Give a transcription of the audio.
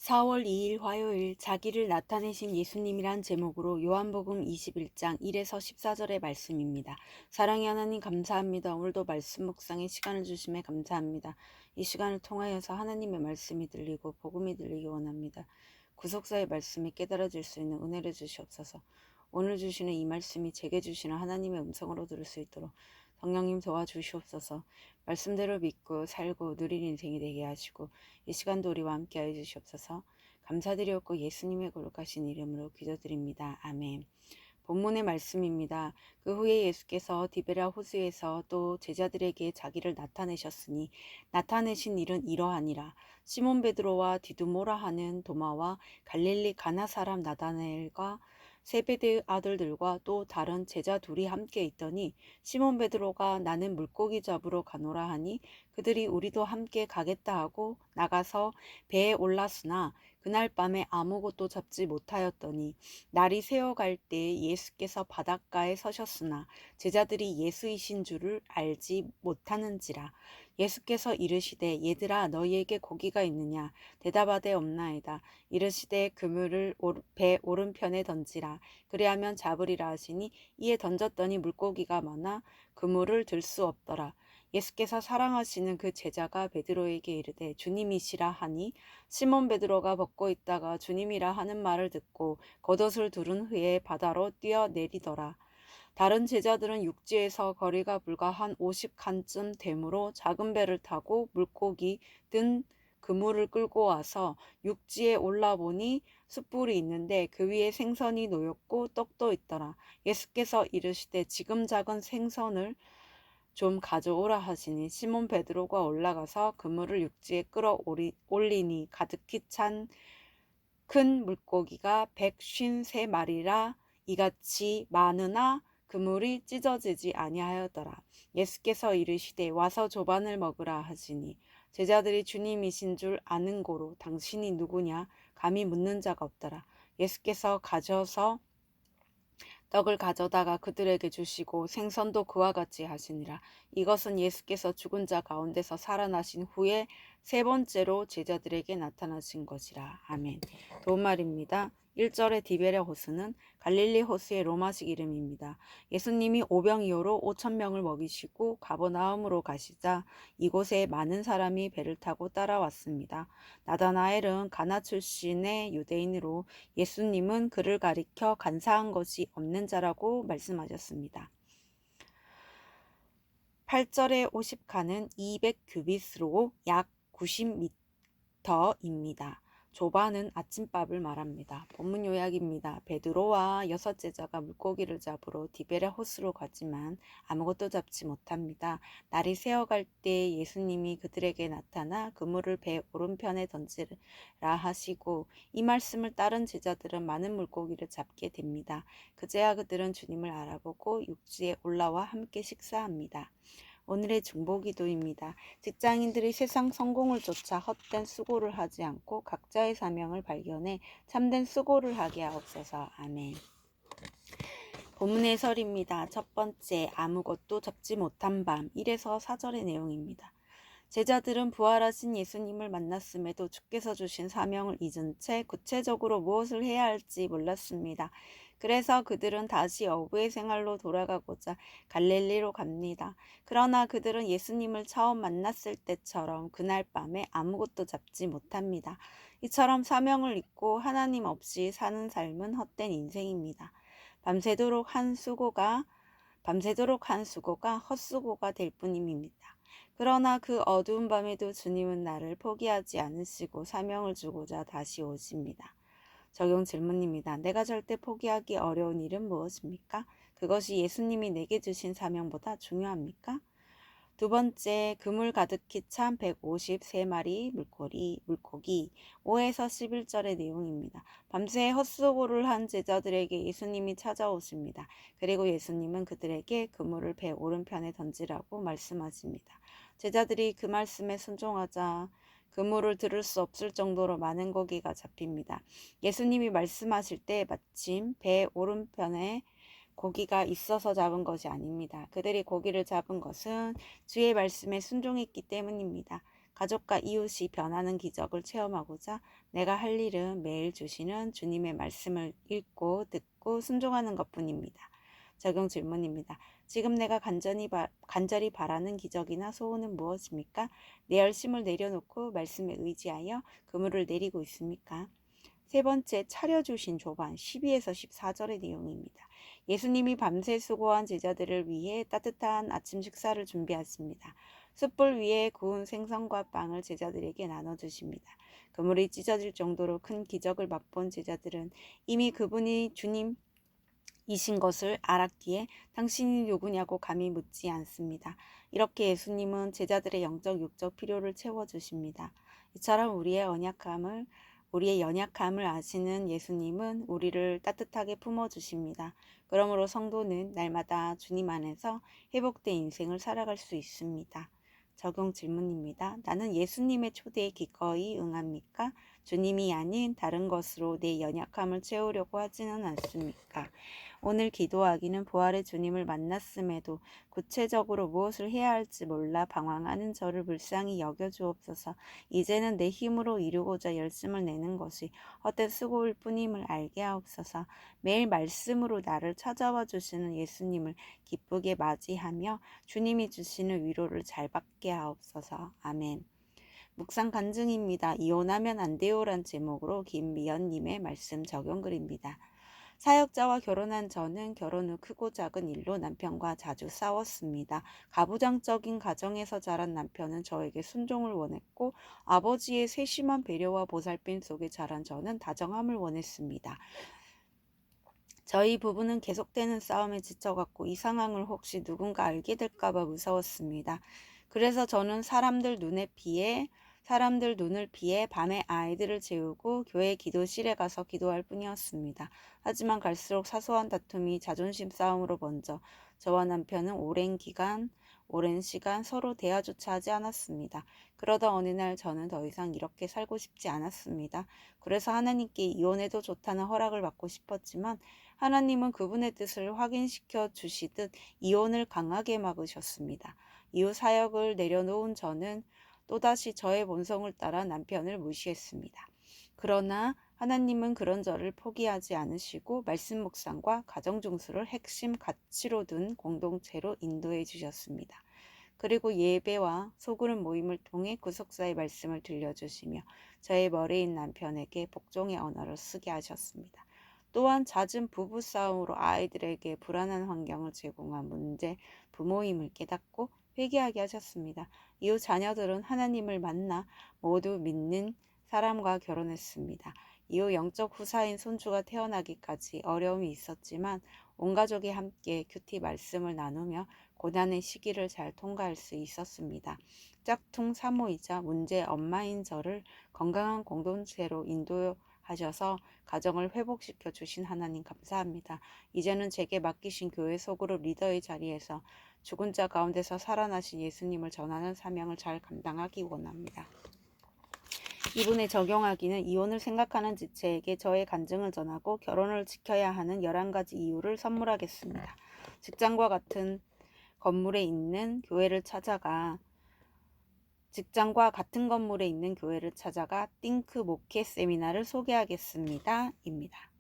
4월 2일 화요일 자기를 나타내신 예수님이란 제목으로 요한복음 21장 1에서 14절의 말씀입니다. 사랑의 하나님 감사합니다. 오늘도 말씀 묵상의 시간을 주심에 감사합니다. 이 시간을 통하여서 하나님의 말씀이 들리고 복음이 들리기 원합니다. 구속사의 말씀이 깨달아질 수 있는 은혜를 주시옵소서. 오늘 주시는 이 말씀이 제게 주시는 하나님의 음성으로 들을 수 있도록 성령님 도와주시옵소서. 말씀대로 믿고 살고 누릴 인생이 되게 하시고 이 시간도 우리와 함께 하여 주시옵소서. 감사드리옵고 예수님의 거룩하신 이름으로 기도드립니다. 아멘. 본문의 말씀입니다. 그 후에 예수께서 디베랴 호수에서 또 제자들에게 자기를 나타내셨으니 나타내신 일은 이러하니라. 시몬 베드로와 디두모라 하는 도마와 갈릴리 가나 사람 나다나엘과 세베대의 아들들과 또 다른 제자 둘이 함께 있더니 시몬 베드로가 나는 물고기 잡으러 가노라 하니 그들이 우리도 함께 가겠다 하고 나가서 배에 올랐으나 그날 밤에 아무것도 잡지 못하였더니 날이 새어갈 때에 예수께서 바닷가에 서셨으나 제자들이 예수이신 줄을 알지 못하는지라. 예수께서 이르시되 얘들아 너희에게 고기가 있느냐 대답하되 없나이다. 이르시되 그물을 배 오른편에 던지라. 그리하면 잡으리라 하시니 이에 던졌더니 물고기가 많아 그물을 들 수 없더라. 예수께서 사랑하시는 그 제자가 베드로에게 이르되 주님이시라 하니 시몬 베드로가 벗고 있다가 주님이라 하는 말을 듣고 겉옷을 두른 후에 바다로 뛰어내리더라. 다른 제자들은 육지에서 거리가 불과 한 50칸쯤 되므로 작은 배를 타고 물고기 든 그물을 끌고 와서 육지에 올라보니 숯불이 있는데 그 위에 생선이 놓였고 떡도 있더라. 예수께서 이르시되 지금 작은 생선을 좀 가져오라 하시니 시몬 베드로가 올라가서 그물을 육지에 끌어 올리니 가득히 찬 큰 물고기가 153마리라 이같이 많으나 그물이 찢어지지 아니하였더라. 예수께서 이르시되 와서 조반을 먹으라 하시니 제자들이 주님이신 줄 아는 고로 당신이 누구냐 감히 묻는 자가 없더라. 예수께서 가져서 떡을 가져다가 그들에게 주시고 생선도 그와 같이 하시니라. 이것은 예수께서 죽은 자 가운데서 살아나신 후에 세 번째로 제자들에게 나타나신 것이라. 아멘. 도말입니다. 1절의 디베랴 호수는 갈릴리 호수의 로마식 이름입니다. 예수님이 오병이어로 5,000명을 먹이시고 가버나움으로 가시자 이곳에 많은 사람이 배를 타고 따라왔습니다. 나다나엘은 가나 출신의 유대인으로 예수님은 그를 가리켜 간사한 것이 없는 자라고 말씀하셨습니다. 8절의 50칸은 200규빗으로 약 90m입니다. 조반은 아침밥을 말합니다. 본문 요약입니다. 베드로와 6제자가 물고기를 잡으러 디베랴 호수로 가지만 아무것도 잡지 못합니다. 날이 새어갈 때 예수님이 그들에게 나타나 그물을 배 오른편에 던지라 하시고 이 말씀을 따른 제자들은 많은 물고기를 잡게 됩니다. 그제야 그들은 주님을 알아보고 육지에 올라와 함께 식사합니다. 오늘의 중보기도입니다. 직장인들이 세상 성공을 쫓아 헛된 수고를 하지 않고 각자의 사명을 발견해 참된 수고를 하게 하옵소서. 아멘. 본문 해설입니다. 첫 번째, 아무것도 잡지 못한 밤 1에서 4절의 내용입니다. 제자들은 부활하신 예수님을 만났음에도 주께서 주신 사명을 잊은 채 구체적으로 무엇을 해야 할지 몰랐습니다. 그래서 그들은 다시 어부의 생활로 돌아가고자 갈릴리로 갑니다. 그러나 그들은 예수님을 처음 만났을 때처럼 그날 밤에 아무것도 잡지 못합니다. 이처럼 사명을 잊고 하나님 없이 사는 삶은 헛된 인생입니다. 밤새도록 한 수고가 헛수고가 될 뿐입니다. 그러나 그 어두운 밤에도 주님은 나를 포기하지 않으시고 사명을 주고자 다시 오십니다. 적용 질문입니다. 내가 절대 포기하기 어려운 일은 무엇입니까? 그것이 예수님이 내게 주신 사명보다 중요합니까? 두 번째, 그물 가득히 찬 153마리 물고기 5에서 11절의 내용입니다. 밤새 헛수고를 한 제자들에게 예수님이 찾아오십니다. 그리고 예수님은 그들에게 그물을 배 오른편에 던지라고 말씀하십니다. 제자들이 그 말씀에 순종하자 그물을 들을 수 없을 정도로 많은 고기가 잡힙니다. 예수님이 말씀하실 때 마침 배 오른편에 고기가 있어서 잡은 것이 아닙니다. 그들이 고기를 잡은 것은 주의 말씀에 순종했기 때문입니다. 가족과 이웃이 변하는 기적을 체험하고자 내가 할 일은 매일 주시는 주님의 말씀을 읽고 듣고 순종하는 것뿐입니다. 적용 질문입니다. 지금 내가 간절히 바라는 기적이나 소원은 무엇입니까? 내 열심을 내려놓고 말씀에 의지하여 그물을 내리고 있습니까? 세 번째, 차려주신 조반 12에서 14절의 내용입니다. 예수님이 밤새 수고한 제자들을 위해 따뜻한 아침 식사를 준비했습니다. 숯불 위에 구운 생선과 빵을 제자들에게 나눠주십니다. 그물이 찢어질 정도로 큰 기적을 맛본 제자들은 이미 그분이 주님이신 것을 알았기에 당신이 누구냐고 감히 묻지 않습니다. 이렇게 예수님은 제자들의 영적 육적 필요를 채워주십니다. 이처럼 우리의 연약함을 아시는 예수님은 우리를 따뜻하게 품어주십니다. 그러므로 성도는 날마다 주님 안에서 회복된 인생을 살아갈 수 있습니다. 적용 질문입니다. 나는 예수님의 초대에 기꺼이 응합니까? 주님이 아닌 다른 것으로 내 연약함을 채우려고 하지는 않습니까? 오늘 기도하기는 부활의 주님을 만났음에도 구체적으로 무엇을 해야 할지 몰라 방황하는 저를 불쌍히 여겨주옵소서. 이제는 내 힘으로 이루고자 열심을 내는 것이 헛된 수고일 뿐임을 알게 하옵소서. 매일 말씀으로 나를 찾아와 주시는 예수님을 기쁘게 맞이하며 주님이 주시는 위로를 잘 받게 하옵소서. 아멘. 묵상 간증입니다. 이혼하면 안 돼요란 제목으로 김미연님의 말씀 적용글입니다. 사역자와 결혼한 저는 결혼 후 크고 작은 일로 남편과 자주 싸웠습니다. 가부장적인 가정에서 자란 남편은 저에게 순종을 원했고 아버지의 세심한 배려와 보살핌 속에 자란 저는 다정함을 원했습니다. 저희 부부는 계속되는 싸움에 지쳐갔고 이 상황을 혹시 누군가 알게 될까봐 무서웠습니다. 그래서 저는 사람들 눈을 피해 밤에 아이들을 재우고 교회 기도실에 가서 기도할 뿐이었습니다. 하지만 갈수록 사소한 다툼이 자존심 싸움으로 번져 저와 남편은 오랜 시간 서로 대화조차 하지 않았습니다. 그러다 어느 날 저는 더 이상 이렇게 살고 싶지 않았습니다. 그래서 하나님께 이혼해도 좋다는 허락을 받고 싶었지만 하나님은 그분의 뜻을 확인시켜 주시듯 이혼을 강하게 막으셨습니다. 이후 사역을 내려놓은 저는 또다시 저의 본성을 따라 남편을 무시했습니다. 그러나 하나님은 그런 저를 포기하지 않으시고 말씀 묵상과 가정 중수를 핵심 가치로 둔 공동체로 인도해 주셨습니다. 그리고 예배와 소그룹 모임을 통해 구속사의 말씀을 들려주시며 저의 머리인 남편에게 복종의 언어를 쓰게 하셨습니다. 또한 잦은 부부싸움으로 아이들에게 불안한 환경을 제공한 부모임을 깨닫고 회개하게 하셨습니다. 이후 자녀들은 하나님을 만나 모두 믿는 사람과 결혼했습니다. 이후 영적 후사인 손주가 태어나기까지 어려움이 있었지만 온 가족이 함께 큐티 말씀을 나누며 고난의 시기를 잘 통과할 수 있었습니다. 짝퉁 사모이자 문제 엄마인 저를 건강한 공동체로 인도하셔서 가정을 회복시켜 주신 하나님 감사합니다. 이제는 제게 맡기신 교회 소그룹 리더의 자리에서 죽은 자 가운데서 살아나신 예수님을 전하는 사명을 잘 감당하기 원합니다. 이분에 적용하기는 이혼을 생각하는 지체에게 저의 간증을 전하고 결혼을 지켜야 하는 11가지 이유를 선물하겠습니다. 직장과 같은 건물에 있는 교회를 찾아가 띵크 목회 세미나를 소개하겠습니다. 입니다.